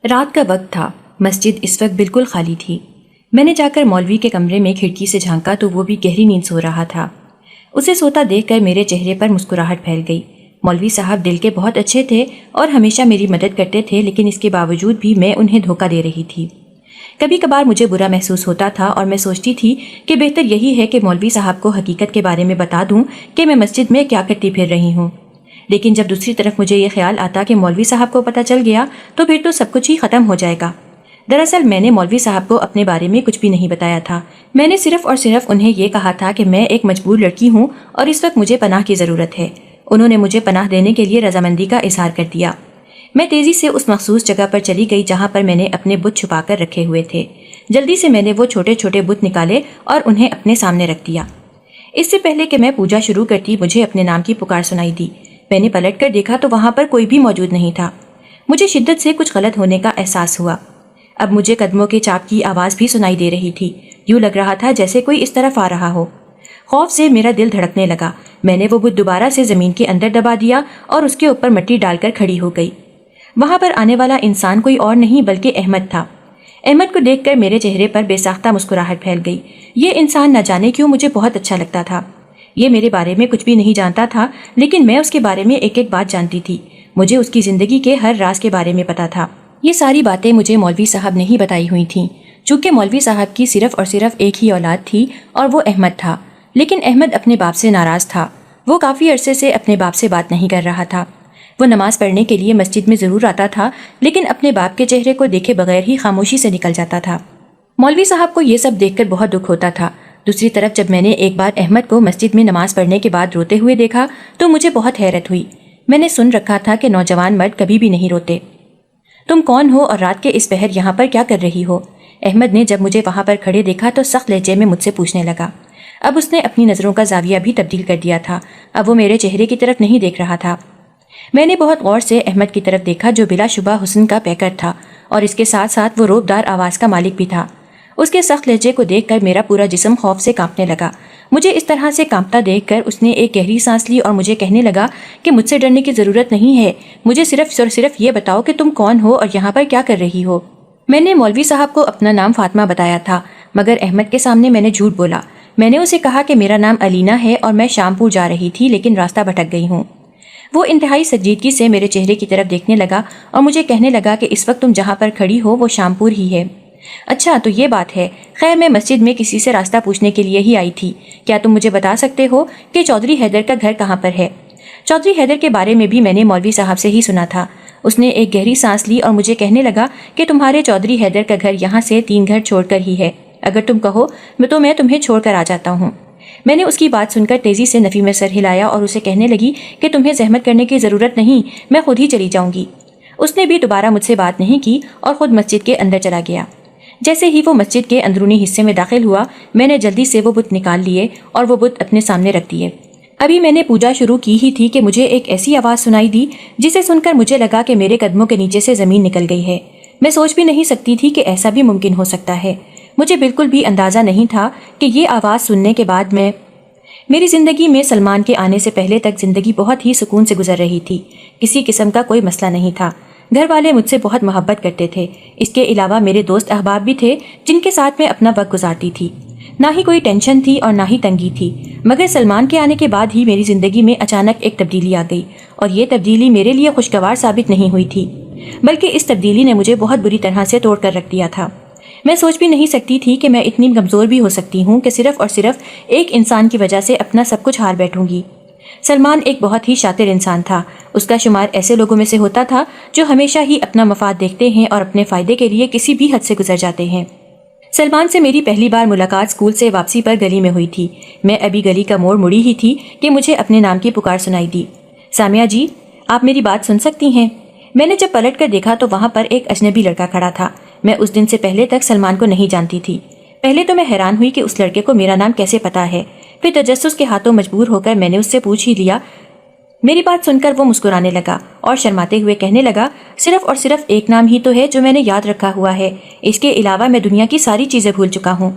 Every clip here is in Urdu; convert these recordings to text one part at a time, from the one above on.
رات کا وقت تھا، مسجد اس وقت بالکل خالی تھی۔ میں نے جا کر مولوی کے کمرے میں کھڑکی سے جھانکا تو وہ بھی گہری نیند سو رہا تھا۔ اسے سوتا دیکھ کر میرے چہرے پر مسکراہٹ پھیل گئی۔ مولوی صاحب دل کے بہت اچھے تھے اور ہمیشہ میری مدد کرتے تھے، لیکن اس کے باوجود بھی میں انہیں دھوکہ دے رہی تھی۔ کبھی کبھار مجھے برا محسوس ہوتا تھا اور میں سوچتی تھی کہ بہتر یہی ہے کہ مولوی صاحب کو حقیقت کے بارے میں بتا دوں کہ میں مسجد میں کیا کرتی پھر رہی ہوں۔ لیکن جب دوسری طرف مجھے یہ خیال آتا کہ مولوی صاحب کو پتہ چل گیا تو پھر تو سب کچھ ہی ختم ہو جائے گا۔ دراصل میں نے مولوی صاحب کو اپنے بارے میں کچھ بھی نہیں بتایا تھا۔ میں نے صرف اور صرف انہیں یہ کہا تھا کہ میں ایک مجبور لڑکی ہوں اور اس وقت مجھے پناہ کی ضرورت ہے۔ انہوں نے مجھے پناہ دینے کے لیے رضامندی کا اظہار کر دیا۔ میں تیزی سے اس مخصوص جگہ پر چلی گئی جہاں پر میں نے اپنے بت چھپا کر رکھے ہوئے تھے۔ جلدی سے میں نے وہ چھوٹے چھوٹے بت نکالے اور انہیں اپنے سامنے رکھ دیا۔ اس سے پہلے کہ میں پوجا شروع کرتی مجھے اپنے نام کی پکار سنائی دی۔ میں نے پلٹ کر دیکھا تو وہاں پر کوئی بھی موجود نہیں تھا۔ مجھے شدت سے کچھ غلط ہونے کا احساس ہوا۔ اب مجھے قدموں کے چاپ کی آواز بھی سنائی دے رہی تھی۔ یوں لگ رہا تھا جیسے کوئی اس طرف آ رہا ہو۔ خوف سے میرا دل دھڑکنے لگا۔ میں نے وہ بت دوبارہ سے زمین کے اندر دبا دیا اور اس کے اوپر مٹی ڈال کر کھڑی ہو گئی۔ وہاں پر آنے والا انسان کوئی اور نہیں بلکہ احمد تھا۔ احمد کو دیکھ کر میرے چہرے پر بے ساختہ مسکراہٹ پھیل گئی۔ یہ انسان نہ جانے کیوں مجھے بہت اچھا لگتا تھا۔ یہ میرے بارے میں کچھ بھی نہیں جانتا تھا، لیکن میں اس کے بارے میں ایک ایک بات جانتی تھی۔ مجھے اس کی زندگی کے ہر راز کے بارے میں پتا تھا۔ یہ ساری باتیں مجھے مولوی صاحب نے ہی بتائی ہوئی تھیں، چونکہ مولوی صاحب کی صرف اور صرف ایک ہی اولاد تھی اور وہ احمد تھا۔ لیکن احمد اپنے باپ سے ناراض تھا۔ وہ کافی عرصے سے اپنے باپ سے بات نہیں کر رہا تھا۔ وہ نماز پڑھنے کے لیے مسجد میں ضرور آتا تھا، لیکن اپنے باپ کے چہرے کو دیکھے بغیر ہی خاموشی سے نکل جاتا تھا۔ مولوی صاحب کو یہ سب دیکھ کر بہت دکھ ہوتا تھا۔ دوسری طرف جب میں نے ایک بار احمد کو مسجد میں نماز پڑھنے کے بعد روتے ہوئے دیکھا تو مجھے بہت حیرت ہوئی۔ میں نے سن رکھا تھا کہ نوجوان مرد کبھی بھی نہیں روتے۔ تم کون ہو اور رات کے اس پہر یہاں پر کیا کر رہی ہو؟ احمد نے جب مجھے وہاں پر کھڑے دیکھا تو سخت لہجے میں مجھ سے پوچھنے لگا۔ اب اس نے اپنی نظروں کا زاویہ بھی تبدیل کر دیا تھا۔ اب وہ میرے چہرے کی طرف نہیں دیکھ رہا تھا۔ میں نے بہت غور سے احمد کی طرف دیکھا جو بلا شبہ حسن کا پیکر تھا اور اس کے ساتھ ساتھ وہ روبدار آواز کا مالک بھی تھا۔ اس کے سخت لہجے کو دیکھ کر میرا پورا جسم خوف سے کانپنے لگا۔ مجھے اس طرح سے کانپتا دیکھ کر اس نے ایک گہری سانس لی اور مجھے کہنے لگا کہ مجھ سے ڈرنے کی ضرورت نہیں ہے، مجھے صرف یہ بتاؤ کہ تم کون ہو اور یہاں پر کیا کر رہی ہو۔ میں نے مولوی صاحب کو اپنا نام فاطمہ بتایا تھا، مگر احمد کے سامنے میں نے جھوٹ بولا۔ میں نے اسے کہا کہ میرا نام علینا ہے اور میں شامپور جا رہی تھی لیکن راستہ بھٹک گئی ہوں۔ وہ انتہائی سنجیدگی سے میرے چہرے کی طرف دیکھنے لگا اور مجھے کہنے لگا کہ اس وقت تم جہاں پر کھڑی ہو وہ شامپور ہی ہے۔ اچھا تو یہ بات ہے، خیر میں مسجد میں کسی سے راستہ پوچھنے کے لیے ہی آئی تھی۔ کیا تم مجھے بتا سکتے ہو کہ چودھری حیدر کا گھر کہاں پر ہے؟ چودھری حیدر کے بارے میں بھی میں نے مولوی صاحب سے ہی سنا تھا۔ اس نے ایک گہری سانس لی اور مجھے کہنے لگا کہ تمہارے چودھری حیدر کا گھر یہاں سے 3 گھر چھوڑ کر ہی ہے، اگر تم کہو تو میں تمہیں چھوڑ کر آ جاتا ہوں۔ میں نے اس کی بات سن کر تیزی سے نفی میں سر ہلایا اور اسے کہنے لگی کہ تمہیں زحمت کرنے کی ضرورت نہیں، میں خود ہی چلی جاؤں گی۔ اس نے بھی دوبارہ مجھ سے بات نہیں کی اور خود مسجد کے اندر چلا گیا۔ جیسے ہی وہ مسجد کے اندرونی حصے میں داخل ہوا میں نے جلدی سے وہ بت نکال لیے اور وہ بت اپنے سامنے رکھ دیے۔ ابھی میں نے پوجا شروع کی ہی تھی کہ مجھے ایک ایسی آواز سنائی دی جسے سن کر مجھے لگا کہ میرے قدموں کے نیچے سے زمین نکل گئی ہے۔ میں سوچ بھی نہیں سکتی تھی کہ ایسا بھی ممکن ہو سکتا ہے۔ مجھے بالکل بھی اندازہ نہیں تھا کہ یہ آواز سننے کے بعد میری زندگی میں سلمان کے آنے سے پہلے تک زندگی بہت ہی سکون سے گزر رہی تھی۔ کسی قسم کا کوئی مسئلہ نہیں تھا۔ گھر والے مجھ سے بہت محبت کرتے تھے۔ اس کے علاوہ میرے دوست احباب بھی تھے جن کے ساتھ میں اپنا وقت گزارتی تھی۔ نہ ہی کوئی ٹینشن تھی اور نہ ہی تنگی تھی۔ مگر سلمان کے آنے کے بعد ہی میری زندگی میں اچانک ایک تبدیلی آ گئی اور یہ تبدیلی میرے لیے خوشگوار ثابت نہیں ہوئی تھی، بلکہ اس تبدیلی نے مجھے بہت بری طرح سے توڑ کر رکھ دیا تھا۔ میں سوچ بھی نہیں سکتی تھی کہ میں اتنی کمزور بھی ہو سکتی ہوں کہ صرف اور صرف ایک انسان کی وجہ سے اپنا سب کچھ ہار بیٹھوں گی۔ سلمان ایک بہت ہی شاطر انسان تھا۔ اس کا شمار ایسے لوگوں میں سے ہوتا تھا جو ہمیشہ ہی اپنا مفاد دیکھتے ہیں اور اپنے فائدے کے لیے کسی بھی حد سے گزر جاتے ہیں۔ سلمان سے میری پہلی بار ملاقات اسکول سے واپسی پر گلی میں ہوئی تھی۔ میں ابھی گلی کا موڑ مڑی ہی تھی کہ مجھے اپنے نام کی پکار سنائی دی۔ سامیہ جی، آپ میری بات سن سکتی ہیں؟ میں نے جب پلٹ کر دیکھا تو وہاں پر ایک اجنبی لڑکا کھڑا تھا۔ میں اس دن سے پہلے تک سلمان کو نہیں جانتی تھی۔ پہلے تو میں حیران ہوئی کہ اس لڑکے کو میرا نام کیسے پتا ہے، پھر تجسس کے ہاتھوں مجبور ہو کر میں نے اس سے پوچھ ہی لیا۔ میری بات سن کر وہ مسکرانے لگا اور شرماتے ہوئے کہنے لگا، صرف اور صرف ایک نام ہی تو ہے جو میں نے یاد رکھا ہوا ہے، اس کے علاوہ میں دنیا کی ساری چیزیں بھول چکا ہوں۔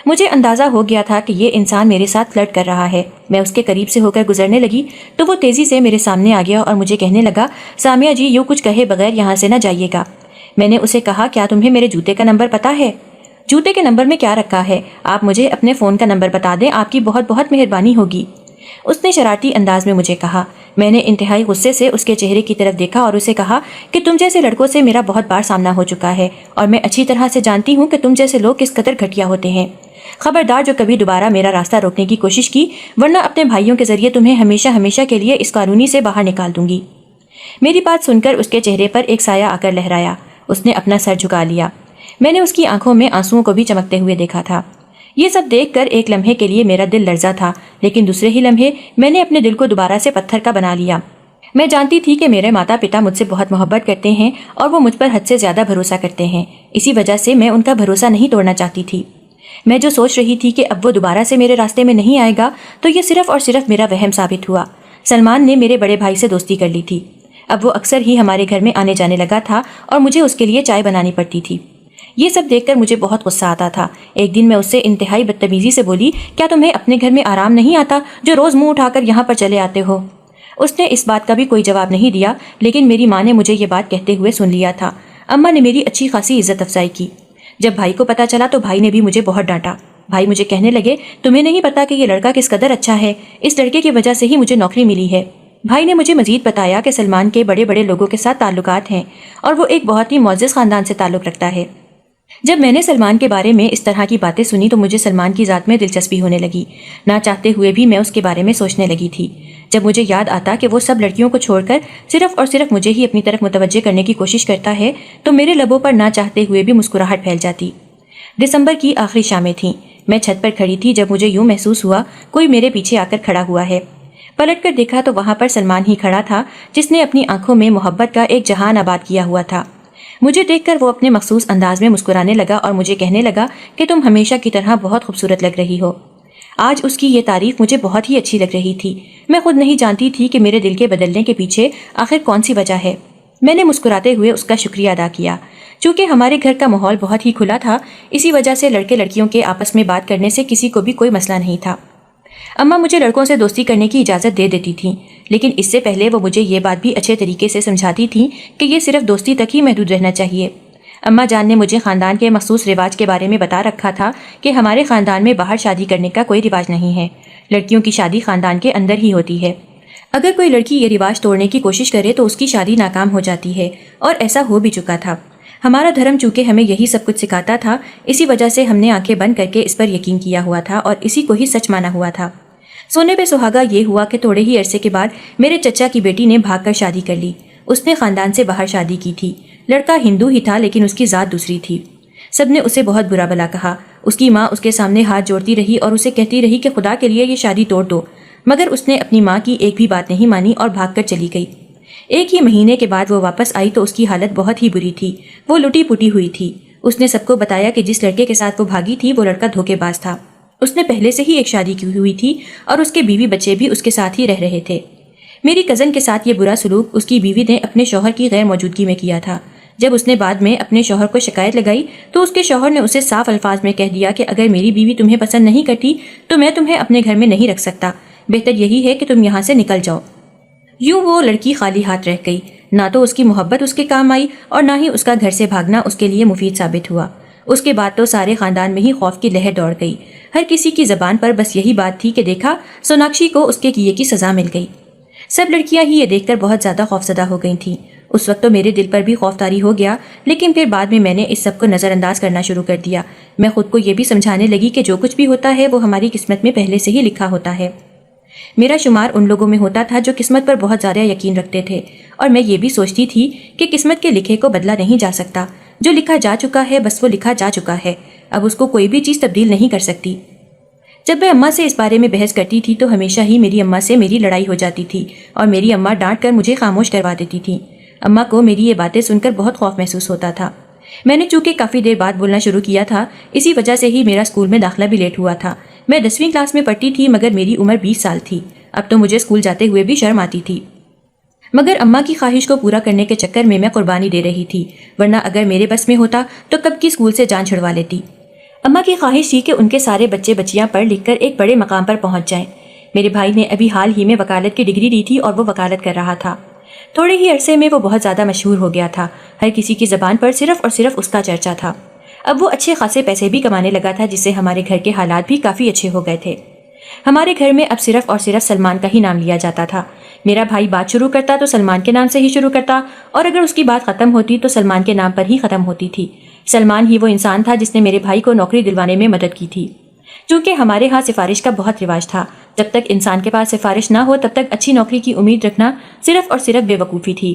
مجھے اندازہ ہو گیا تھا کہ یہ انسان میرے ساتھ فلرٹ کر رہا ہے۔ میں اس کے قریب سے ہو کر گزرنے لگی تو وہ تیزی سے میرے سامنے آ گیا اور مجھے کہنے لگا، سامیہ جی، یوں کچھ کہے بغیر یہاں سے نہ جائیے گا۔ میں نے اسے کہا کیا تمہیں میرے جوتے کا نمبر پتا ہے؟ جوتے کے نمبر میں کیا رکھا ہے؟ آپ مجھے اپنے فون کا نمبر بتا دیں، آپ کی بہت بہت مہربانی ہوگی۔ اس نے شرارتی انداز میں مجھے کہا۔ میں نے انتہائی غصے سے اس کے چہرے کی طرف دیکھا اور اسے کہا کہ تم جیسے لڑکوں سے میرا بہت بار سامنا ہو چکا ہے اور میں اچھی طرح سے جانتی ہوں کہ تم جیسے لوگ کس قدر گھٹیا ہوتے ہیں۔ خبردار جو کبھی دوبارہ میرا راستہ روکنے کی کوشش کی، ورنہ اپنے بھائیوں کے ذریعے تمہیں ہمیشہ ہمیشہ کے لیے اس کالونی سے باہر نکال دوں گی۔ میری بات سن کر اس کے چہرے پر ایک سایہ آ کر لہرایا۔ اس نے اپنا سر جھکا لیا۔ میں نے اس کی آنکھوں میں آنسوؤں کو بھی چمکتے ہوئے دیکھا تھا۔ یہ سب دیکھ کر ایک لمحے کے لیے میرا دل لرزا تھا، لیکن دوسرے ہی لمحے میں نے اپنے دل کو دوبارہ سے پتھر کا بنا لیا۔ میں جانتی تھی کہ میرے ماتا پتا مجھ سے بہت محبت کرتے ہیں اور وہ مجھ پر حد سے زیادہ بھروسہ کرتے ہیں، اسی وجہ سے میں ان کا بھروسہ نہیں توڑنا چاہتی تھی۔ میں جو سوچ رہی تھی کہ اب وہ دوبارہ سے میرے راستے میں نہیں آئے گا، تو یہ صرف اور صرف میرا وہم ثابت ہوا۔ سلمان نے میرے بڑے بھائی سے دوستی کر لی تھی۔ اب وہ اکثر ہی ہمارے گھر میں آنے جانے لگا تھا اور مجھے اس کے لیے چائے بنانی پڑتی تھی۔ یہ سب دیکھ کر مجھے بہت غصہ آتا تھا۔ ایک دن میں اس سے انتہائی بدتمیزی سے بولی، کیا تمہیں اپنے گھر میں آرام نہیں آتا جو روز منہ اٹھا کر یہاں پر چلے آتے ہو؟ اس نے اس بات کا بھی کوئی جواب نہیں دیا، لیکن میری ماں نے مجھے یہ بات کہتے ہوئے سن لیا تھا۔ اماں نے میری اچھی خاصی عزت افزائی کی۔ جب بھائی کو پتا چلا تو بھائی نے بھی مجھے بہت ڈانٹا۔ بھائی مجھے کہنے لگے، تمہیں نہیں پتا کہ یہ لڑکا کس قدر اچھا ہے، اس لڑکے کی وجہ سے ہی مجھے نوکری ملی ہے۔ بھائی نے مجھے مزید بتایا کہ سلمان کے بڑے بڑے لوگوں کے ساتھ تعلقات ہیں اور وہ ایک بہت ہی معزز خاندان سے تعلق رکھتا ہے۔ جب میں نے سلمان کے بارے میں اس طرح کی باتیں سنی تو مجھے سلمان کی ذات میں دلچسپی ہونے لگی۔ نہ چاہتے ہوئے بھی میں اس کے بارے میں سوچنے لگی تھی۔ جب مجھے یاد آتا کہ وہ سب لڑکیوں کو چھوڑ کر صرف اور صرف مجھے ہی اپنی طرف متوجہ کرنے کی کوشش کرتا ہے تو میرے لبوں پر نہ چاہتے ہوئے بھی مسکراہٹ پھیل جاتی۔ دسمبر کی آخری شامیں تھیں۔ میں چھت پر کھڑی تھی جب مجھے یوں محسوس ہوا کوئی میرے پیچھے آ کر کھڑا ہوا ہے۔ پلٹ کر دیکھا تو وہاں پر سلمان ہی کھڑا تھا، جس نے اپنی آنکھوں میں محبت کا ایک جہان آباد کیا ہوا تھا۔ مجھے دیکھ کر وہ اپنے مخصوص انداز میں مسکرانے لگا اور مجھے کہنے لگا کہ تم ہمیشہ کی طرح بہت خوبصورت لگ رہی ہو۔ آج اس کی یہ تعریف مجھے بہت ہی اچھی لگ رہی تھی۔ میں خود نہیں جانتی تھی کہ میرے دل کے بدلنے کے پیچھے آخر کون سی وجہ ہے۔ میں نے مسکراتے ہوئے اس کا شکریہ ادا کیا۔ چونکہ ہمارے گھر کا ماحول بہت ہی کھلا تھا، اسی وجہ سے لڑکے لڑکیوں کے آپس میں بات کرنے سے کسی کو بھی کوئی مسئلہ نہیں تھا۔ اماں مجھے لڑکوں سے دوستی کرنے کی اجازت دے دیتی تھیں، لیکن اس سے پہلے وہ مجھے یہ بات بھی اچھے طریقے سے سمجھاتی تھیں کہ یہ صرف دوستی تک ہی محدود رہنا چاہیے۔ اماں جان نے مجھے خاندان کے مخصوص رواج کے بارے میں بتا رکھا تھا کہ ہمارے خاندان میں باہر شادی کرنے کا کوئی رواج نہیں ہے، لڑکیوں کی شادی خاندان کے اندر ہی ہوتی ہے۔ اگر کوئی لڑکی یہ رواج توڑنے کی کوشش کرے تو اس کی شادی ناکام ہو جاتی ہے، اور ایسا ہو بھی چکا تھا۔ ہمارا دھرم چونکہ ہمیں یہی سب کچھ سکھاتا تھا، اسی وجہ سے ہم نے آنکھیں بند کر کے اس پر یقین کیا ہوا تھا اور اسی کو ہی سچ مانا ہوا تھا۔ سونے پہ سہاگا یہ ہوا کہ تھوڑے ہی عرصے کے بعد میرے چچا کی بیٹی نے بھاگ کر شادی کر لی۔ اس نے خاندان سے باہر شادی کی تھی۔ لڑکا ہندو ہی تھا لیکن اس کی ذات دوسری تھی۔ سب نے اسے بہت برا بھلا کہا۔ اس کی ماں اس کے سامنے ہاتھ جوڑتی رہی اور اسے کہتی رہی کہ خدا کے لیے یہ شادی توڑ دو، مگر اس نے اپنی ماں کی ایک بھی بات نہیں مانی اور بھاگ کر چلی گئی۔ ایک ہی مہینے کے بعد وہ واپس آئی تو اس کی حالت بہت ہی بری تھی۔ وہ لٹی پٹی ہوئی تھی۔ اس نے سب کو بتایا کہ جس لڑکے کے ساتھ وہ بھاگی تھی وہ لڑکا دھوکے باز تھا۔ اس نے پہلے سے ہی ایک شادی کی ہوئی تھی اور اس کے بیوی بچے بھی اس کے ساتھ ہی رہ رہے تھے۔ میری کزن کے ساتھ یہ برا سلوک اس کی بیوی نے اپنے شوہر کی غیر موجودگی میں کیا تھا۔ جب اس نے بعد میں اپنے شوہر کو شکایت لگائی تو اس کے شوہر نے اسے صاف الفاظ میں کہہ دیا کہ اگر میری بیوی تمہیں پسند نہیں کرتی تو میں تمہیں اپنے گھر میں نہیں رکھ سکتا، بہتر یہی ہے کہ تم یہاں سے نکل جاؤ۔ یوں وہ لڑکی خالی ہاتھ رہ گئی۔ نہ تو اس کی محبت اس کے کام آئی اور نہ ہی اس کا گھر سے بھاگنا اس کے لیے مفید ثابت ہوا۔ اس کے بعد تو سارے خاندان میں ہی خوف کی لہر دوڑ گئی۔ ہر کسی کی زبان پر بس یہی بات تھی کہ دیکھا، سوناکشی کو اس کے کیے کی سزا مل گئی۔ سب لڑکیاں ہی یہ دیکھ کر بہت زیادہ خوفزدہ ہو گئی تھیں۔ اس وقت تو میرے دل پر بھی خوف طاری ہو گیا، لیکن پھر بعد میں نے اس سب کو نظر انداز کرنا شروع کر دیا۔ میں خود کو یہ بھی سمجھانے لگی کہ جو کچھ بھی ہوتا ہے وہ ہماری قسمت میں پہلے سے ہی لکھا ہوتا ہے۔ میرا شمار ان لوگوں میں ہوتا تھا جو قسمت پر بہت زیادہ یقین رکھتے تھے، اور میں یہ بھی سوچتی تھی کہ قسمت کے لکھے کو بدلا نہیں جا سکتا۔ جو لکھا جا چکا ہے بس وہ لکھا جا چکا ہے، اب اس کو کوئی بھی چیز تبدیل نہیں کر سکتی۔ جب میں اماں سے اس بارے میں بحث کرتی تھی تو ہمیشہ ہی میری اماں سے میری لڑائی ہو جاتی تھی اور میری اماں ڈانٹ کر مجھے خاموش کروا دیتی تھی۔ اماں کو میری یہ باتیں سن کر بہت خوف محسوس ہوتا تھا۔ میں نے چونکہ کافی دیر بعد بولنا شروع کیا تھا، اسی وجہ سے ہی میرا اسکول میں داخلہ بھی لیٹ ہوا تھا۔ میں 10ویں کلاس میں پڑھتی تھی مگر میری عمر 20 سال تھی۔ اب تو مجھے اسکول جاتے ہوئے بھی شرم آتی تھی، مگر اماں کی خواہش کو پورا کرنے کے چکر میں قربانی دے رہی تھی، ورنہ اگر میرے بس میں ہوتا تو کب کی اسکول سے جان چھڑوا لیتی۔ اماں کی خواہش تھی کہ ان کے سارے بچے بچیاں پڑھ لکھ کر ایک بڑے مقام پر پہنچ جائیں۔ میرے بھائی نے ابھی حال ہی میں وکالت کی ڈگری لی تھی اور وہ وکالت کر رہا تھا۔ تھوڑے ہی عرصے میں وہ بہت زیادہ مشہور ہو گیا تھا، ہر کسی کی زبان پر صرف اور صرف اس کا چرچا تھا۔ اب وہ اچھے خاصے پیسے بھی کمانے لگا تھا، جس سے ہمارے گھر کے حالات بھی کافی اچھے ہو گئے تھے۔ ہمارے گھر میں اب صرف اور صرف سلمان کا ہی نام لیا جاتا تھا۔ میرا بھائی بات شروع کرتا تو سلمان کے نام سے ہی شروع کرتا، اور اگر اس کی بات ختم ہوتی تو سلمان کے نام پر ہی ختم ہوتی تھی۔ سلمان ہی وہ انسان تھا جس نے میرے بھائی کو نوکری دلوانے میں مدد کی تھی۔ چونکہ ہمارے ہاں سفارش کا بہت رواج تھا، جب تک انسان کے پاس سفارش نہ ہو تب تک اچھی نوکری کی امید رکھنا صرف اور صرف بے وقوفی تھی۔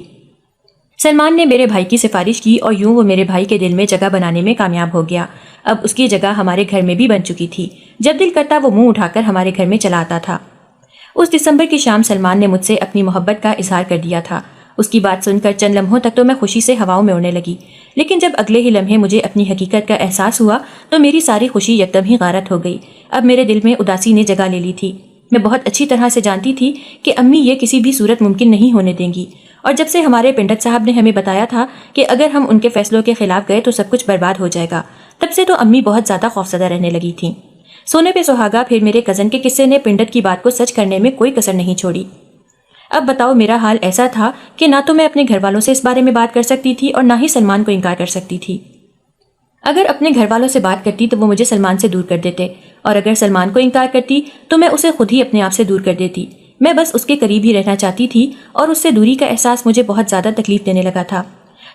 سلمان نے میرے بھائی کی سفارش کی اور یوں وہ میرے بھائی کے دل میں جگہ بنانے میں کامیاب ہو گیا۔ اب اس کی جگہ ہمارے گھر میں بھی بن چکی تھی۔ جب دل کرتا وہ منہ اٹھا کر ہمارے گھر میں چلا آتا تھا۔ اس دسمبر کی شام سلمان نے مجھ سے اپنی محبت کا اظہار کر دیا تھا۔ اس کی بات سن کر چند لمحوں تک تو میں خوشی سے ہواؤں میں اڑنے لگی، لیکن جب اگلے ہی لمحے مجھے اپنی حقیقت کا احساس ہوا تو میری ساری خوشی یکدم ہی غارت ہو گئی۔ اب میرے دل میں اداسی نے جگہ لے لی تھی۔ میں بہت اچھی طرح سے جانتی تھی کہ امی یہ کسی بھی صورت ممکن نہیں ہونے دیں گی، اور جب سے ہمارے پنڈت صاحب نے ہمیں بتایا تھا کہ اگر ہم ان کے فیصلوں کے خلاف گئے تو سب کچھ برباد ہو جائے گا، تب سے تو امی بہت زیادہ خوفزدہ رہنے لگی تھیں۔ سونے پہ سہاگا پھر میرے کزن کے قصے نے پنڈت کی بات کو سچ کرنے میں کوئی کسر نہیں چھوڑی۔ اب بتاؤ، میرا حال ایسا تھا کہ نہ تو میں اپنے گھر والوں سے اس بارے میں بات کر سکتی تھی اور نہ ہی سلمان کو انکار کر سکتی تھی۔ اگر اپنے گھر والوں سے بات کرتی تو وہ مجھے سلمان سے دور کر دیتے، اور اگر سلمان کو انکار کرتی تو میں اسے خود ہی اپنے آپ سے دور کر دیتی۔ میں بس اس کے قریب ہی رہنا چاہتی تھی، اور اس سے دوری کا احساس مجھے بہت زیادہ تکلیف دینے لگا تھا۔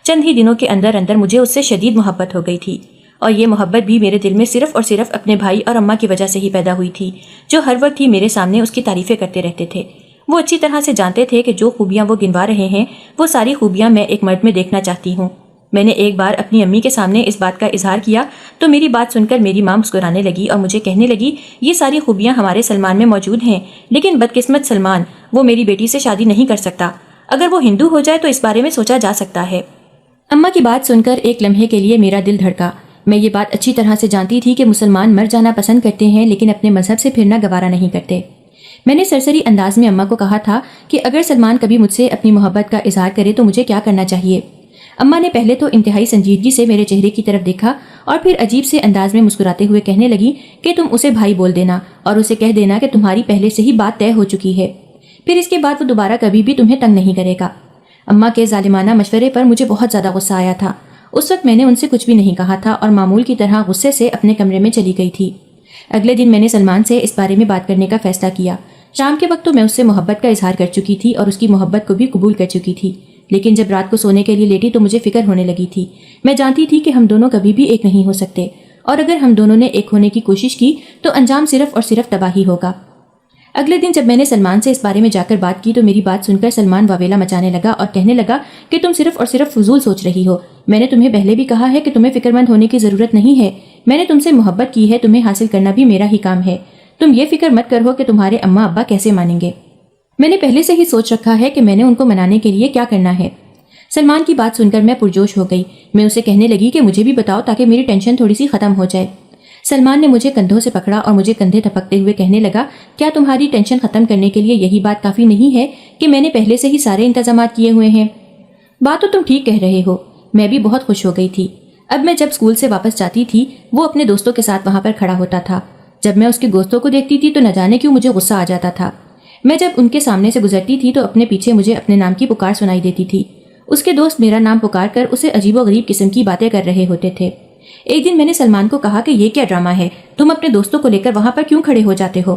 چند ہی دنوں کے اندر اندر مجھے اس سے شدید محبت ہو گئی تھی، اور یہ محبت بھی میرے دل میں صرف اور صرف اپنے بھائی اور اماں کی وجہ سے ہی پیدا ہوئی تھی، جو ہر وقت ہی میرے سامنے اس کی تعریفیں کرتے رہتے تھے۔ وہ اچھی طرح سے جانتے تھے کہ جو خوبیاں وہ گنوا رہے ہیں وہ ساری خوبیاں میں ایک مرد میں دیکھنا چاہتی ہوں۔ میں نے ایک بار اپنی امی کے سامنے اس بات کا اظہار کیا تو میری بات سن کر میری ماں مسکرانے لگی اور مجھے کہنے لگی، یہ ساری خوبیاں ہمارے سلمان میں موجود ہیں، لیکن بدقسمت سلمان، وہ میری بیٹی سے شادی نہیں کر سکتا۔ اگر وہ ہندو ہو جائے تو اس بارے میں سوچا جا سکتا ہے۔ اماں کی بات سن کر ایک لمحے کے لیے میرا دل دھڑکا۔ میں یہ بات اچھی طرح سے جانتی تھی کہ مسلمان مر جانا پسند کرتے ہیں لیکن اپنے مذہب سے پھرنا گوارا نہیں کرتے۔ میں نے سرسری انداز میں اماں کو کہا تھا کہ اگر سلمان کبھی مجھ سے اپنی محبت کا اظہار کرے تو مجھے کیا کرنا چاہیے۔ اماں نے پہلے تو انتہائی سنجیدگی سے میرے چہرے کی طرف دیکھا اور پھر عجیب سے انداز میں مسکراتے ہوئے کہنے لگی کہ تم اسے بھائی بول دینا اور اسے کہہ دینا کہ تمہاری پہلے سے ہی بات طے ہو چکی ہے، پھر اس کے بعد وہ دوبارہ کبھی بھی تمہیں تنگ نہیں کرے گا۔ اماں کے ظالمانہ مشورے پر مجھے بہت زیادہ غصہ آیا تھا۔ اس وقت میں نے ان سے کچھ بھی نہیں کہا تھا اور معمول کی طرح غصے سے اپنے کمرے میں چلی گئی تھی۔ اگلے دن میں نے سلمان سے اس بارے میں بات کرنے کا فیصلہ کیا۔ شام کے وقت تو میں اس سے محبت کا اظہار کر چکی تھی اور اس کی محبت کو بھی قبول کر چکی تھی، لیکن جب رات کو سونے کے لیے لیٹی تو مجھے فکر ہونے لگی تھی۔ میں جانتی تھی کہ ہم دونوں کبھی بھی ایک نہیں ہو سکتے، اور اگر ہم دونوں نے ایک ہونے کی کوشش کی تو انجام صرف اور صرف تباہی ہوگا۔ اگلے دن جب میں نے سلمان سے اس بارے میں جا کر بات کی تو میری بات سن کر سلمان واویلا مچانے لگا اور کہنے لگا کہ تم صرف اور صرف فضول سوچ رہی ہو۔ میں نے تمہیں پہلے بھی کہا ہے کہ تمہیں فکر مند ہونے کی ضرورت نہیں ہے۔ میں نے تم سے محبت کی ہے، تمہیں حاصل کرنا بھی میرا ہی کام ہے۔ تم یہ فکر مت کرو کہ تمہارے اماں ابا کیسے مانیں گے۔ میں نے پہلے سے ہی سوچ رکھا ہے کہ میں نے ان کو منانے کے لیے کیا کرنا ہے۔ سلمان کی بات سن کر میں پرجوش ہو گئی۔ میں اسے کہنے لگی کہ مجھے بھی بتاؤ تاکہ میری ٹینشن تھوڑی سی ختم ہو جائے۔ سلمان نے مجھے کندھوں سے پکڑا اور مجھے کندھے تھپکتے ہوئے کہنے لگا، کیا تمہاری ٹینشن ختم کرنے کے لیے یہی بات کافی نہیں ہے کہ میں نے پہلے سے ہی سارے انتظامات کیے ہوئے ہیں؟ بات تو تم ٹھیک کہہ رہے ہو۔ میں بھی بہت خوش ہو گئی تھی۔ اب میں جب اسکول سے واپس جاتی تھی وہ اپنے دوستوں کے ساتھ وہاں پر کھڑا ہوتا تھا۔ جب میں اس کے دوستوں کو دیکھتی تھی تو نہ جانے کیوں مجھے غصہ آ جاتا تھا۔ میں جب ان کے سامنے سے گزرتی تھی تو اپنے پیچھے مجھے اپنے نام کی پکار سنائی دیتی تھی۔ اس کے دوست میرا نام پکار کر اسے عجیب و غریب قسم کی باتیں کر رہے ہوتے تھے۔ ایک دن میں نے سلمان کو کہا کہ یہ کیا ڈرامہ ہے، تم اپنے دوستوں کو لے کر وہاں پر کیوں کھڑے ہو جاتے ہو؟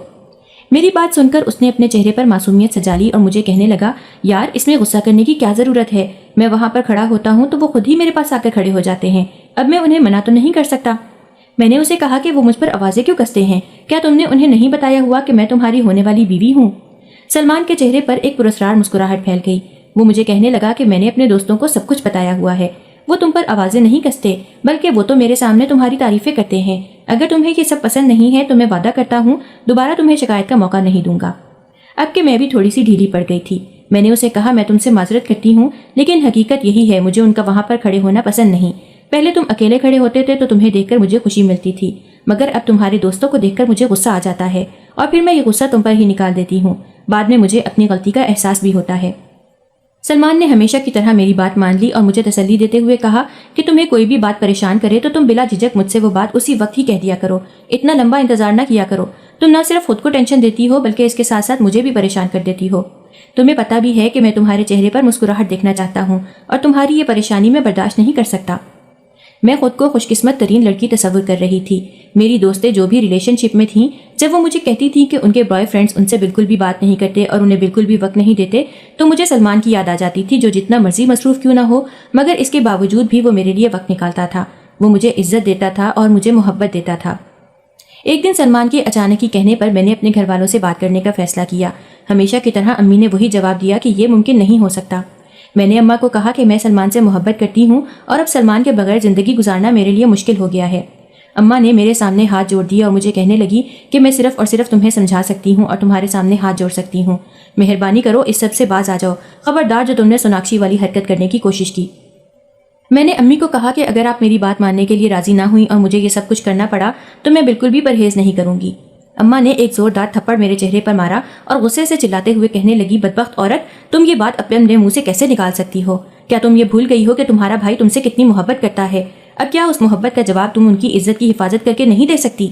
میری بات سن کر اس نے اپنے چہرے پر معصومیت سجا لی اور مجھے کہنے لگا، یار اس میں غصہ کرنے کی کیا ضرورت ہے؟ میں وہاں پر کھڑا ہوتا ہوں تو وہ خود ہی میرے پاس آ کر کھڑے ہو جاتے ہیں، اب میں انہیں منع تو نہیں کر سکتا۔ میں نے اسے کہا کہ وہ مجھ پر آوازیں کیوں کستے ہیں؟ کیا تم نے انہیں نہیں بتایا ہوا کہ میں تمہاری ہونے والی بیوی ہوں؟ سلمان کے چہرے پر ایک پراسرار مسکراہٹ پھیل گئی۔ وہ مجھے کہنے لگا کہ میں نے اپنے دوستوں کو سب کچھ بتایا ہوا ہے، وہ تم پر آوازیں نہیں کستے بلکہ وہ تو میرے سامنے تمہاری تعریفیں کرتے ہیں۔ اگر تمہیں یہ سب پسند نہیں ہے تو میں وعدہ کرتا ہوں دوبارہ تمہیں شکایت کا موقع نہیں دوں گا۔ اب کہ میں بھی تھوڑی سی ڈھیلی پڑ گئی تھی، میں نے اسے کہا میں تم سے معذرت کرتی ہوں لیکن حقیقت یہی ہے، مجھے ان کا وہاں پر کھڑے ہونا پسند نہیں۔ پہلے تم اکیلے کھڑے ہوتے تھے تو تمہیں دیکھ کر مجھے خوشی ملتی تھی، مگر اب تمہارے دوستوں کو دیکھ کر مجھے غصہ آ جاتا ہے اور پھر میں یہ غصہ تم پر ہی نکال دیتی ہوں، بعد میں مجھے اپنی غلطی کا احساس بھی ہوتا ہے۔ سلمان نے ہمیشہ کی طرح میری بات مان لی اور مجھے تسلی دیتے ہوئے کہا کہ تمہیں کوئی بھی بات پریشان کرے تو تم بلا جھجک مجھ سے وہ بات اسی وقت ہی کہہ دیا کرو، اتنا لمبا انتظار نہ کیا کرو۔ تم نہ صرف خود کو ٹینشن دیتی ہو بلکہ اس کے ساتھ ساتھ مجھے بھی پریشان کر دیتی ہو۔ تمہیں پتہ بھی ہے کہ میں تمہارے چہرے پر مسکراہٹ دیکھنا چاہتا ہوں اور تمہاری یہ پریشانی میں برداشت نہیں کر سکتا۔ میں خود کو خوش قسمت ترین لڑکی تصور کر رہی تھی۔ میری دوستیں جو بھی ریلیشن شپ میں تھیں، جب وہ مجھے کہتی تھیں کہ ان کے بوائے فرینڈز ان سے بالکل بھی بات نہیں کرتے اور انہیں بالکل بھی وقت نہیں دیتے، تو مجھے سلمان کی یاد آ جاتی تھی، جو جتنا مرضی مصروف کیوں نہ ہو مگر اس کے باوجود بھی وہ میرے لیے وقت نکالتا تھا۔ وہ مجھے عزت دیتا تھا اور مجھے محبت دیتا تھا۔ ایک دن سلمان کے اچانک ہی کہنے پر میں نے اپنے گھر والوں سے بات کرنے کا فیصلہ کیا۔ ہمیشہ کی طرح امی نے وہی جواب دیا کہ یہ ممکن نہیں ہو سکتا۔ میں نے اماں کو کہا کہ میں سلمان سے محبت کرتی ہوں اور اب سلمان کے بغیر زندگی گزارنا میرے لیے مشکل ہو گیا ہے۔ اماں نے میرے سامنے ہاتھ جوڑ دیا اور مجھے کہنے لگی کہ میں صرف اور صرف تمہیں سمجھا سکتی ہوں اور تمہارے سامنے ہاتھ جوڑ سکتی ہوں۔ مہربانی کرو اس سب سے باز آ جاؤ، خبردار جو تم نے سوناکشی والی حرکت کرنے کی کوشش کی۔ میں نے امی کو کہا کہ اگر آپ میری بات ماننے کے لیے راضی نہ ہوئی اور مجھے یہ سب کچھ کرنا پڑا تو میں بالکل بھی پرہیز نہیں کروں گی۔ اماں نے ایک زوردار تھپڑ میرے چہرے پر مارا اور غصے سے چلاتے ہوئے کہنے لگی، بدبخت عورت، تم یہ بات اپنے منہ سے کیسے نکال سکتی ہو؟ کیا تم یہ بھول گئی ہو کہ تمہارا بھائی تم سے کتنی محبت کرتا ہے؟ اب کیا اس محبت کا جواب تم ان کی عزت کی حفاظت کر کے نہیں دے سکتی؟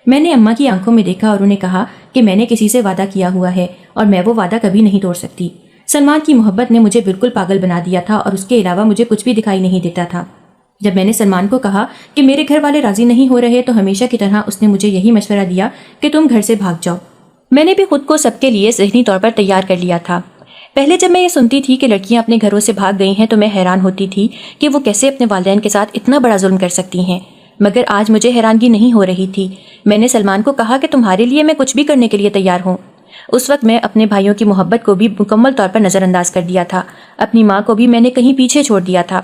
میں نے اماں کی آنکھوں میں دیکھا اور انہیں کہا کہ میں نے کسی سے وعدہ کیا ہوا ہے اور میں وہ وعدہ کبھی نہیں توڑ سکتی۔ سلمان کی محبت نے مجھے بالکل پاگل بنا دیا تھا اور اس کے علاوہ مجھے کچھ بھی دکھائی نہیں دیتا تھا۔ جب میں نے سلمان کو کہا کہ میرے گھر والے راضی نہیں ہو رہے تو ہمیشہ کی طرح اس نے مجھے یہی مشورہ دیا کہ تم گھر سے بھاگ جاؤ۔ میں نے بھی خود کو سب کے لیے ذہنی طور پر تیار کر لیا تھا۔ پہلے جب میں یہ سنتی تھی کہ لڑکیاں اپنے گھروں سے بھاگ گئی ہیں تو میں حیران ہوتی تھی کہ وہ کیسے اپنے والدین کے ساتھ اتنا بڑا ظلم کر سکتی ہیں، مگر آج مجھے حیرانگی نہیں ہو رہی تھی۔ میں نے سلمان کو کہا کہ تمہارے لیے میں کچھ بھی کرنے کے لیے تیار ہوں۔ اس وقت میں اپنے بھائیوں کی محبت کو بھی مکمل طور پر نظر انداز کر دیا تھا، اپنی ماں کو بھی میں نے کہیں پیچھے چھوڑ دیا تھا۔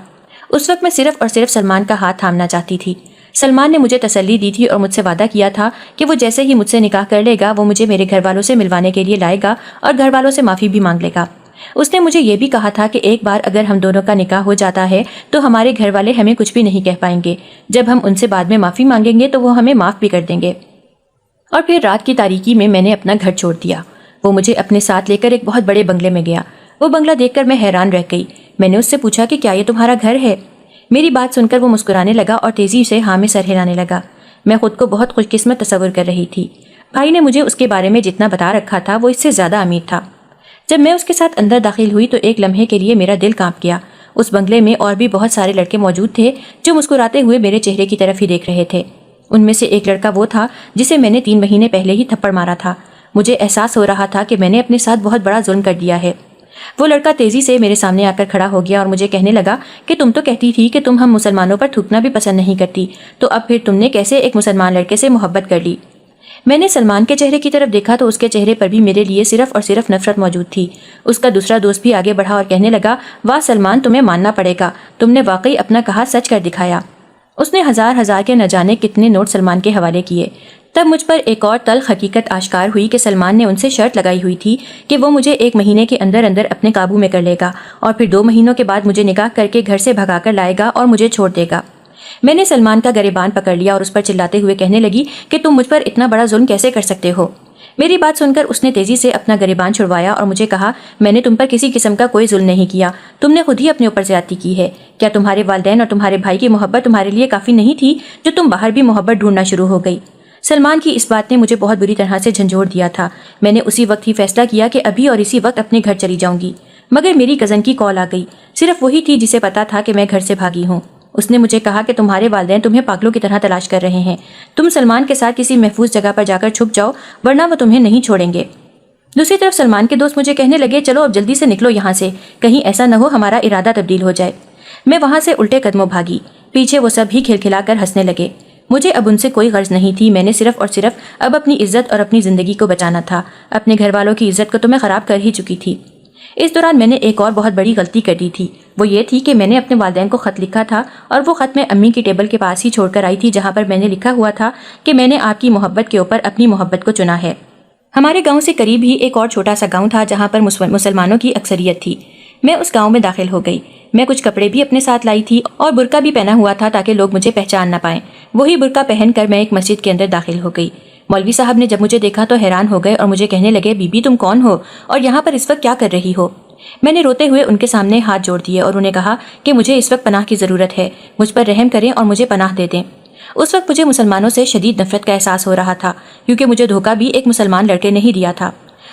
اس وقت میں صرف اور صرف سلمان کا ہاتھ تھامنا چاہتی تھی۔ سلمان نے مجھے تسلی دی تھی اور مجھ سے وعدہ کیا تھا کہ وہ جیسے ہی مجھ سے نکاح کر لے گا وہ مجھے میرے گھر والوں سے ملوانے کے لیے لائے گا اور گھر والوں سے معافی بھی مانگ لے گا۔ اس نے مجھے یہ بھی کہا تھا کہ ایک بار اگر ہم دونوں کا نکاح ہو جاتا ہے تو ہمارے گھر والے ہمیں کچھ بھی نہیں کہہ پائیں گے۔ جب ہم ان سے بعد میں معافی مانگیں گے تو وہ ہمیں معاف بھی کر دیں گے۔ اور پھر رات کی تاریکی میں نے اپنا گھر چھوڑ دیا۔ وہ مجھے اپنے ساتھ لے کر ایک بہت بڑے بنگلے میں گیا۔ وہ بنگلہ دیکھ کر میں حیران رہ گئی۔ میں نے اس سے پوچھا کہ کیا یہ تمہارا گھر ہے؟ میری بات سن کر وہ مسکرانے لگا اور تیزی سے ہاں میں سر ہلانے لگا۔ میں خود کو بہت خوش قسمت تصور کر رہی تھی۔ بھائی نے مجھے اس کے بارے میں جتنا بتا رکھا تھا وہ اس سے زیادہ امیر تھا۔ جب میں اس کے ساتھ اندر داخل ہوئی تو ایک لمحے کے لیے میرا دل کانپ گیا۔ اس بنگلے میں اور بھی بہت سارے لڑکے موجود تھے جو مسکراتے ہوئے میرے چہرے کی طرف ہی دیکھ رہے تھے۔ ان میں سے ایک لڑکا وہ تھا جسے میں نے 3 مہینے پہلے ہی تھپڑ مارا تھا۔ مجھے احساس ہو رہا تھا کہ میں نے اپنے ساتھ بہت بڑا ظلم کر دیا ہے۔ وہ لڑکا تیزی سے میرے سامنے آ کر کھڑا ہو گیا اور مجھے کہنے لگا کہ تم تو کہتی تھی کہ تم ہم مسلمانوں پر تھوکنا بھی پسند نہیں کرتی، تو اب پھر تم نے کیسے ایک مسلمان لڑکے سے محبت کر لی؟ میں نے سلمان کے چہرے کی طرف دیکھا تو اس کے چہرے پر بھی میرے لیے صرف اور صرف نفرت موجود تھی۔ اس کا دوسرا دوست بھی آگے بڑھا اور کہنے لگا، واہ سلمان، تمہیں ماننا پڑے گا، تم نے واقعی اپنا کہا سچ کر دکھایا۔ اس نے ہزار کے نہ جانے کتنے نوٹ سلمان کے حوالے کیے۔ تب مجھ پر ایک اور تلخ حقیقت آشکار ہوئی کہ سلمان نے ان سے شرط لگائی ہوئی تھی کہ وہ مجھے 1 مہینے کے اندر اندر اپنے قابو میں کر لے گا اور پھر 2 مہینوں کے بعد مجھے نکاح کر کے گھر سے بھگا کر لائے گا اور مجھے چھوڑ دے گا۔ میں نے سلمان کا گریبان پکڑ لیا اور اس پر چلاتے ہوئے کہنے لگی کہ تم مجھ پر اتنا بڑا ظلم کیسے کر سکتے ہو؟ میری بات سن کر اس نے تیزی سے اپنا گریبان چھڑوایا اور مجھے کہا، میں نے تم پر کسی قسم کا کوئی ظلم نہیں کیا، تم نے خود ہی اپنے اوپر زیادتی کی ہے۔ کیا تمہارے والدین اور تمہارے بھائی کی محبت تمہارے لیے کافی نہیں تھی جو تم باہر بھی محبت ڈھونڈنا شروع ہو گئی؟ سلمان کی اس بات نے مجھے بہت بری طرح سے جھنجھوڑ دیا تھا۔ میں نے اسی وقت ہی فیصلہ کیا کہ ابھی اور اسی وقت اپنے گھر چلی جاؤں گی، مگر میری کزن کی کال آ گئی۔ صرف وہی تھی جسے پتا تھا کہ میں گھر سے بھاگی ہوں۔ اس نے مجھے کہا کہ تمہارے والدین تمہیں پاگلوں کی طرح تلاش کر رہے ہیں، تم سلمان کے ساتھ کسی محفوظ جگہ پر جا کر چھپ جاؤ ورنہ وہ تمہیں نہیں چھوڑیں گے۔ دوسری طرف سلمان کے دوست مجھے کہنے لگے، چلو اب جلدی سے نکلو یہاں سے، کہیں ایسا نہ ہو ہمارا ارادہ تبدیل ہو جائے۔ میں وہاں سے الٹے قدموں بھاگی، پیچھے وہ سب ہی کھلکھلا کر ہنسنے لگے۔ مجھے اب ان سے کوئی غرض نہیں تھی، میں نے صرف اور صرف اب اپنی عزت اور اپنی زندگی کو بچانا تھا۔ اپنے گھر والوں کی عزت کو تو میں خراب کر ہی چکی تھی۔ اس دوران میں نے ایک اور بہت بڑی غلطی کر دی تھی، وہ یہ تھی کہ میں نے اپنے والدین کو خط لکھا تھا اور وہ خط میں امی کی ٹیبل کے پاس ہی چھوڑ کر آئی تھی، جہاں پر میں نے لکھا ہوا تھا کہ میں نے آپ کی محبت کے اوپر اپنی محبت کو چنا ہے۔ ہمارے گاؤں سے قریب ہی ایک اور چھوٹا سا گاؤں تھا جہاں پر مسلمانوں کی اکثریت تھی۔ میں اس گاؤں میں داخل ہو گئی۔ میں کچھ کپڑے بھی اپنے ساتھ لائی تھی اور برقع بھی پہنا ہوا تھا تاکہ لوگ مجھے پہچان نہ پائیں۔ وہی برقع پہن کر میں ایک مسجد کے اندر داخل ہو گئی۔ مولوی صاحب نے جب مجھے دیکھا تو حیران ہو گئے اور مجھے کہنے لگے، بی بی تم کون ہو اور یہاں پر اس وقت کیا کر رہی ہو؟ میں نے روتے ہوئے ان کے سامنے ہاتھ جوڑ دیے اور انہیں کہا کہ مجھے اس وقت پناہ کی ضرورت ہے، مجھ پر رحم کریں اور مجھے پناہ دے دیں۔ اس وقت مجھے مسلمانوں سے شدید نفرت کا احساس ہو رہا تھا کیونکہ مجھے دھوکہ بھی ایک مسلمان لڑکے نے ہی دیا تھا۔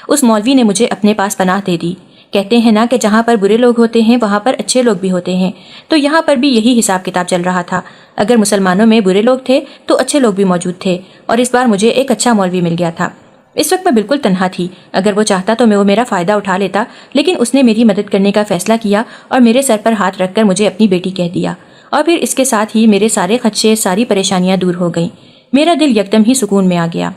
اس مولوی نے مجھے اپنے پاس پناہ دے دی۔ کہتے ہیں نا کہ جہاں پر برے لوگ ہوتے ہیں وہاں پر اچھے لوگ بھی ہوتے ہیں، تو یہاں پر بھی یہی حساب کتاب چل رہا تھا۔ اگر مسلمانوں میں برے لوگ تھے تو اچھے لوگ بھی موجود تھے، اور اس بار مجھے ایک اچھا مولوی مل گیا تھا۔ اس وقت میں بالکل تنہا تھی۔ اگر وہ چاہتا تو وہ میرا فائدہ اٹھا لیتا، لیکن اس نے میری مدد کرنے کا فیصلہ کیا اور میرے سر پر ہاتھ رکھ کر مجھے اپنی بیٹی کہہ دیا، اور پھر اس کے ساتھ ہی میرے سارے خدشے، ساری پریشانیاں دور ہو گئیں۔ میرا دل یکدم ہی سکون میں آ گیا۔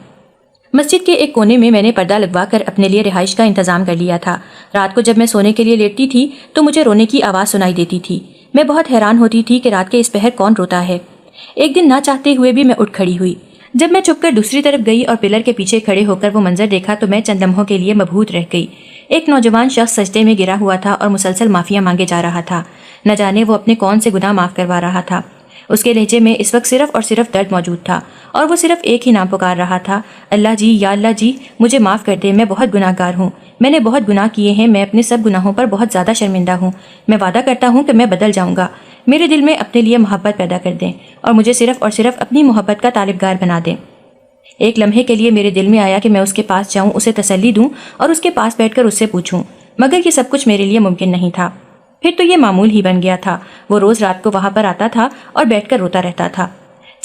مسجد کے ایک کونے میں نے پردہ لگوا کر اپنے لیے رہائش کا انتظام کر لیا تھا۔ رات کو جب میں سونے کے لیے لیٹتی تھی تو مجھے رونے کی آواز سنائی دیتی تھی۔ میں بہت حیران ہوتی تھی کہ رات کے اس پہر کون روتا ہے۔ ایک دن نہ چاہتے ہوئے بھی میں اٹھ کھڑی ہوئی۔ جب میں چھپ کر دوسری طرف گئی اور پلر کے پیچھے کھڑے ہو کر وہ منظر دیکھا تو میں چند لمحوں کے لیے مبہوت رہ گئی۔ ایک نوجوان شخص سجدے میں گرا ہوا تھا اور مسلسل معافیاں مانگے جا رہا تھا۔ نہ جانے وہ اپنے کون سے گناہ معاف کروا رہا تھا۔ اس کے لہجے میں اس وقت صرف اور صرف درد موجود تھا، اور وہ صرف ایک ہی نام پکار رہا تھا، اللہ جی، یا اللہ جی، مجھے معاف کر دے، میں بہت گناہ گار ہوں، میں نے بہت گناہ کیے ہیں، میں اپنے سب گناہوں پر بہت زیادہ شرمندہ ہوں، میں وعدہ کرتا ہوں کہ میں بدل جاؤں گا، میرے دل میں اپنے لیے محبت پیدا کر دیں اور مجھے صرف اور صرف اپنی محبت کا طالبگار بنا دیں۔ ایک لمحے کے لیے میرے دل میں آیا کہ میں اس کے پاس جاؤں، اسے تسلی دوں اور اس کے پاس بیٹھ کر اس سے پوچھوں، مگر یہ سب کچھ میرے لیے ممکن نہیں تھا۔ پھر تو یہ معمول ہی بن گیا تھا۔ وہ روز رات کو وہاں پر آتا تھا اور بیٹھ کر روتا رہتا تھا۔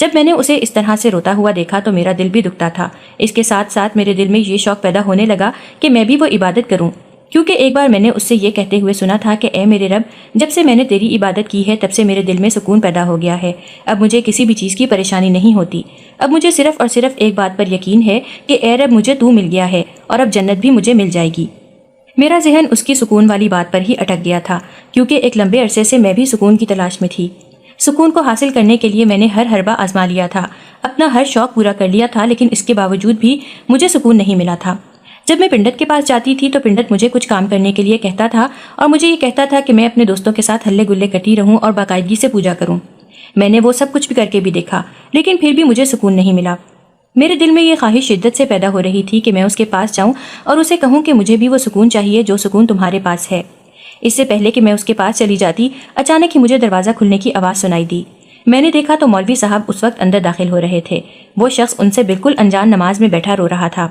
جب میں نے اسے اس طرح سے روتا ہوا دیکھا تو میرا دل بھی دکھتا تھا۔ اس کے ساتھ ساتھ میرے دل میں یہ شوق پیدا ہونے لگا کہ میں بھی وہ عبادت کروں، کیونکہ ایک بار میں نے اس سے یہ کہتے ہوئے سنا تھا کہ اے میرے رب، جب سے میں نے تیری عبادت کی ہے تب سے میرے دل میں سکون پیدا ہو گیا ہے، اب مجھے کسی بھی چیز کی پریشانی نہیں ہوتی، اب مجھے صرف اور صرف ایک بات پر یقین ہے کہ اے رب، مجھے تو مل گیا ہے اور اب جنت بھی مجھے مل جائے گی۔ میرا ذہن اس کی سکون والی بات پر ہی اٹک گیا تھا، کیونکہ ایک لمبے عرصے سے میں بھی سکون کی تلاش میں تھی۔ سکون کو حاصل کرنے کے لیے میں نے ہر حربہ آزما لیا تھا، اپنا ہر شوق پورا کر لیا تھا، لیکن اس کے باوجود بھی مجھے سکون نہیں ملا تھا۔ جب میں پنڈت کے پاس جاتی تھی تو پنڈت مجھے کچھ کام کرنے کے لیے کہتا تھا اور مجھے یہ کہتا تھا کہ میں اپنے دوستوں کے ساتھ ہلے گلے کرتی رہوں اور باقاعدگی سے پوجا کروں۔ میں نے وہ سب کچھ بھی کر کے بھی دیکھا، لیکن پھر بھی مجھے سکون نہیں ملا۔ میرے دل میں یہ خواہش شدت سے پیدا ہو رہی تھی کہ میں اس کے پاس جاؤں اور اسے کہوں کہ مجھے بھی وہ سکون چاہیے جو سکون تمہارے پاس ہے۔ اس سے پہلے کہ میں اس کے پاس چلی جاتی، اچانک ہی مجھے دروازہ کھلنے کی آواز سنائی دی۔ میں نے دیکھا تو مولوی صاحب اس وقت اندر داخل ہو رہے تھے۔ وہ شخص ان سے بالکل انجان نماز میں بیٹھا رو رہا تھا۔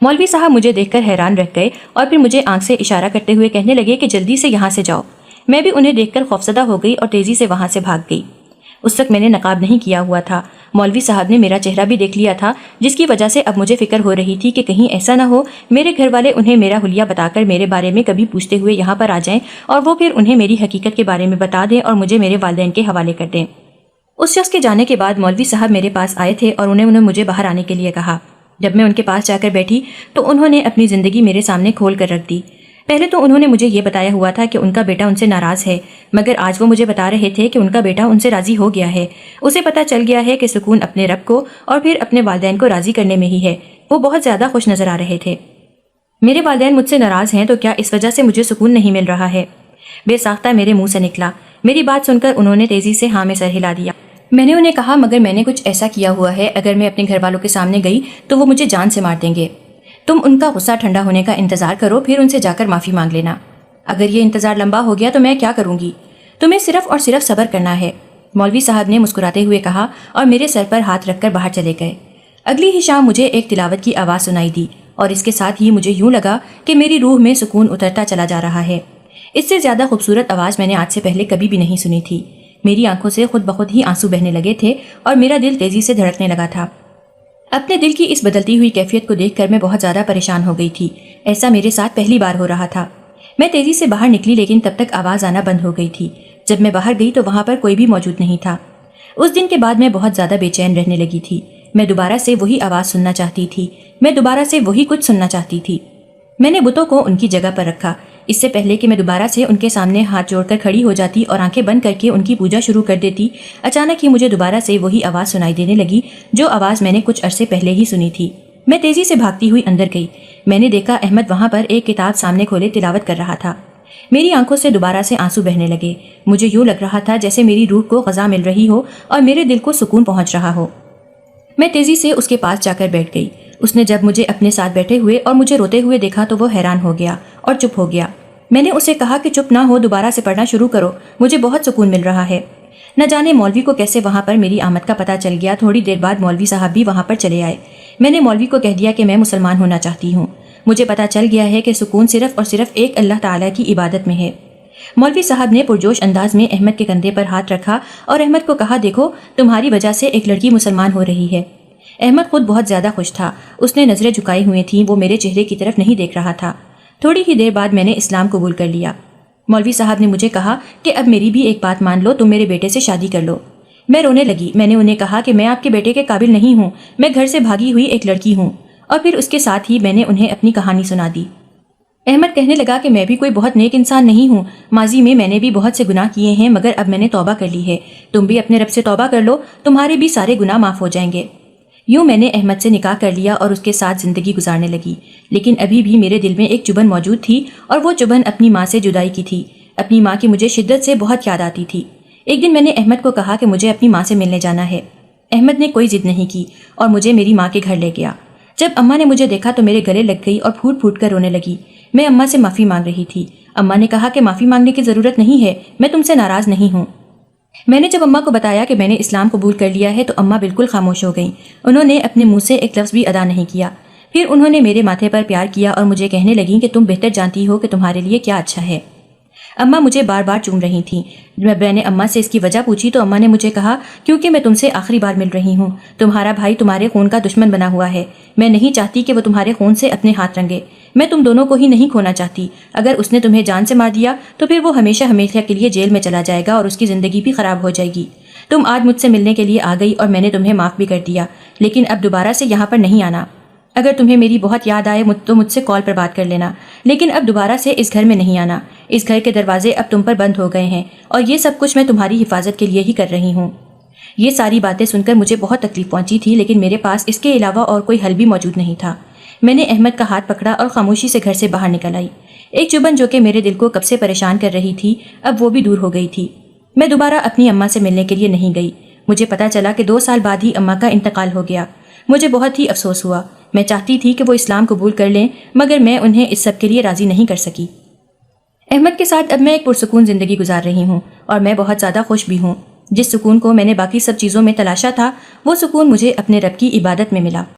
مولوی صاحب مجھے دیکھ کر حیران رہ گئے اور پھر مجھے آنکھ سے اشارہ کرتے ہوئے کہنے لگے کہ جلدی سے یہاں سے جاؤ۔ میں بھی انہیں دیکھ کر خوفزدہ ہو گئی اور تیزی سے وہاں سے بھاگ گئی۔ اس وقت میں نے نقاب نہیں کیا ہوا تھا۔ مولوی صاحب نے میرا چہرہ بھی دیکھ لیا تھا، جس کی وجہ سے اب مجھے فکر ہو رہی تھی کہ کہیں ایسا نہ ہو میرے گھر والے انہیں میرا حلیہ بتا کر میرے بارے میں کبھی پوچھتے ہوئے یہاں پر آ جائیں اور وہ پھر انہیں میری حقیقت کے بارے میں بتا دیں اور مجھے میرے والدین کے حوالے کر دیں۔ اس شخص کے جانے کے بعد مولوی صاحب میرے پاس آئے تھے اور انہیں مجھے باہر آنے کے لیے کہا۔ جب میں ان کے پاس جا کر بیٹھی تو انہوں نے اپنی زندگی میرے سامنے کھول کر رکھ دی۔ پہلے تو انہوں نے مجھے یہ بتایا ہوا تھا کہ ان کا بیٹا ان سے ناراض ہے، مگر آج وہ مجھے بتا رہے تھے کہ ان کا بیٹا ان سے راضی ہو گیا ہے۔ اسے پتہ چل گیا ہے کہ سکون اپنے رب کو اور پھر اپنے والدین کو راضی کرنے میں ہی ہے۔ وہ بہت زیادہ خوش نظر آ رہے تھے۔ میرے والدین مجھ سے ناراض ہیں تو کیا اس وجہ سے مجھے سکون نہیں مل رہا ہے؟ بے ساختہ میرے منہ سے نکلا۔ میری بات سن کر انہوں نے تیزی سے ہاں میں سر ہلا دیا۔ میں نے انہیں کہا مگر میں نے کچھ ایسا کیا ہوا ہے، اگر میں اپنے گھر والوں کے سامنے گئی تو وہ مجھے جان سے مار دیں گے۔ تم ان کا غصہ ٹھنڈا ہونے کا انتظار کرو، پھر ان سے جا کر معافی مانگ لینا۔ اگر یہ انتظار لمبا ہو گیا تو میں کیا کروں گی؟ تمہیں صرف اور صرف صبر کرنا ہے، مولوی صاحب نے مسکراتے ہوئے کہا اور میرے سر پر ہاتھ رکھ کر باہر چلے گئے۔ اگلی ہی شام مجھے ایک تلاوت کی آواز سنائی دی اور اس کے ساتھ ہی مجھے یوں لگا کہ میری روح میں سکون اترتا چلا جا رہا ہے۔ اس سے زیادہ خوبصورت آواز میں نے آج سے پہلے کبھی بھی نہیں سنی تھی۔ میری آنکھوں سے خود بخود ہی آنسو بہنے لگے تھے اور میرا دل تیزی سے دھڑکنے لگا تھا۔ اپنے دل کی اس بدلتی ہوئی کیفیت کو دیکھ کر میں بہت زیادہ پریشان ہو گئی تھی۔ ایسا میرے ساتھ پہلی بار ہو رہا تھا۔ میں تیزی سے باہر نکلی لیکن تب تک آواز آنا بند ہو گئی تھی۔ جب میں باہر گئی تو وہاں پر کوئی بھی موجود نہیں تھا۔ اس دن کے بعد میں بہت زیادہ بے چین رہنے لگی تھی۔ میں دوبارہ سے وہی آواز سننا چاہتی تھی، میں دوبارہ سے وہی کچھ سننا چاہتی تھی۔ میں نے بتوں کو ان کی جگہ پر رکھا۔ اس سے پہلے کہ میں دوبارہ سے ان کے سامنے ہاتھ جوڑ کر کھڑی ہو جاتی اور آنکھیں بند کر کے ان کی پوجا شروع کر دیتی، اچانک ہی مجھے دوبارہ سے وہی آواز سنائی دینے لگی جو آواز میں نے کچھ عرصے پہلے ہی سنی تھی۔ میں تیزی سے بھاگتی ہوئی اندر گئی۔ میں نے دیکھا احمد وہاں پر ایک کتاب سامنے کھولے تلاوت کر رہا تھا۔ میری آنکھوں سے دوبارہ سے آنسو بہنے لگے۔ مجھے یوں لگ رہا تھا جیسے میری روح کو غذا مل رہی ہو اور میرے دل کو سکون پہنچ رہا ہو۔ میں تیزی سے اس کے پاس جا کر بیٹھ گئی۔ اس نے جب مجھے اپنے ساتھ بیٹھے ہوئے اور مجھے روتے ہوئے دیکھا تو وہ حیران ہو گیا اور چپ ہو گیا۔ میں نے اسے کہا کہ چپ نہ ہو، دوبارہ سے پڑھنا شروع کرو، مجھے بہت سکون مل رہا ہے۔ نہ جانے مولوی کو کیسے وہاں پر میری آمد کا پتہ چل گیا۔ تھوڑی دیر بعد مولوی صاحب بھی وہاں پر چلے آئے۔ میں نے مولوی کو کہہ دیا کہ میں مسلمان ہونا چاہتی ہوں۔ مجھے پتہ چل گیا ہے کہ سکون صرف اور صرف ایک اللہ تعالیٰ کی عبادت میں ہے۔ مولوی صاحب نے پرجوش انداز میں احمد کے کندھے پر ہاتھ رکھا اور احمد کو کہا، دیکھو تمہاری وجہ سے ایک لڑکی مسلمان ہو رہی ہے۔ احمد خود بہت زیادہ خوش تھا، اس نے نظریں جھکائی ہوئی تھیں، وہ میرے چہرے کی طرف نہیں دیکھ رہا تھا۔ تھوڑی ہی دیر بعد میں نے اسلام قبول کر لیا۔ مولوی صاحب نے مجھے کہا کہ اب میری بھی ایک بات مان لو، تم میرے بیٹے سے شادی کر لو۔ میں رونے لگی۔ میں نے انہیں کہا کہ میں آپ کے بیٹے کے قابل نہیں ہوں، میں گھر سے بھاگی ہوئی ایک لڑکی ہوں، اور پھر اس کے ساتھ ہی میں نے انہیں اپنی کہانی سنا دی۔ احمد کہنے لگا کہ میں بھی کوئی بہت نیک انسان نہیں ہوں، ماضی میں نے بھی بہت سے گناہ کیے ہیں، مگر اب میں نے توبہ کر لی ہے۔ تم بھی اپنے رب سے توبہ کر لو، تمہارے بھی سارے گناہ معاف ہو جائیں گے۔ یوں میں نے احمد سے نکاح کر لیا اور اس کے ساتھ زندگی گزارنے لگی، لیکن ابھی بھی میرے دل میں ایک چبھن موجود تھی، اور وہ چبھن اپنی ماں سے جدائی کی تھی۔ اپنی ماں کی مجھے شدت سے بہت یاد آتی تھی۔ ایک دن میں نے احمد کو کہا کہ مجھے اپنی ماں سے ملنے جانا ہے۔ احمد نے کوئی ضد نہیں کی اور مجھے میری ماں کے گھر لے گیا۔ جب اماں نے مجھے دیکھا تو میرے گلے لگ گئی اور پھوٹ پھوٹ کر رونے لگی۔ میں اماں سے معافی مانگ رہی تھی۔ اماں نے کہا کہ معافی مانگنے کی ضرورت نہیں ہے، میں تم سے ناراض نہیں ہوں۔ میں نے جب اماں کو بتایا کہ میں نے اسلام قبول کر لیا ہے تو اماں بالکل خاموش ہو گئیں۔ انہوں نے اپنے منہ سے ایک لفظ بھی ادا نہیں کیا۔ پھر انہوں نے میرے ماتھے پر پیار کیا اور مجھے کہنے لگیں کہ تم بہتر جانتی ہو کہ تمہارے لیے کیا اچھا ہے۔ اماں مجھے بار بار چوم رہی تھیں۔ میں نے اماں سے اس کی وجہ پوچھی تو اماں نے مجھے کہا، کیونکہ میں تم سے آخری بار مل رہی ہوں، تمہارا بھائی تمہارے خون کا دشمن بنا ہوا ہے، میں نہیں چاہتی کہ وہ تمہارے خون سے اپنے ہاتھ رنگے، میں تم دونوں کو ہی نہیں کھونا چاہتی۔ اگر اس نے تمہیں جان سے مار دیا تو پھر وہ ہمیشہ ہمیشہ کے لیے جیل میں چلا جائے گا اور اس کی زندگی بھی خراب ہو جائے گی۔ تم آج مجھ سے ملنے کے لیے آ گئی اور میں نے تمہیں معاف بھی کر دیا، لیکن اب دوبارہ سے یہاں پر نہیں آنا۔ اگر تمہیں میری بہت یاد آئے تو مجھ سے کال پر بات کر لینا، لیکن اب دوبارہ سے اس گھر میں نہیں آنا۔ اس گھر کے دروازے اب تم پر بند ہو گئے ہیں، اور یہ سب کچھ میں تمہاری حفاظت کے لیے ہی کر رہی ہوں۔ یہ ساری باتیں سن کر مجھے بہت تکلیف پہنچی تھی، لیکن میرے پاس اس کے علاوہ اور کوئی حل بھی موجود نہیں تھا۔ میں نے احمد کا ہاتھ پکڑا اور خاموشی سے گھر سے باہر نکل آئی۔ ایک چبھن جو کہ میرے دل کو کب سے پریشان کر رہی تھی، اب وہ بھی دور ہو گئی تھی۔ میں دوبارہ اپنی اماں سے ملنے کے لیے نہیں گئی۔ مجھے پتا چلا کہ 2 سال بعد ہی اماں کا انتقال ہو گیا۔ مجھے بہت ہی افسوس ہوا۔ میں چاہتی تھی کہ وہ اسلام قبول کر لیں، مگر میں انہیں اس سب کے لیے راضی نہیں کر سکی۔ احمد کے ساتھ اب میں ایک پرسکون زندگی گزار رہی ہوں، اور میں بہت زیادہ خوش بھی ہوں۔ جس سکون کو میں نے باقی سب چیزوں میں تلاشا تھا، وہ سکون مجھے اپنے رب کی عبادت میں ملا۔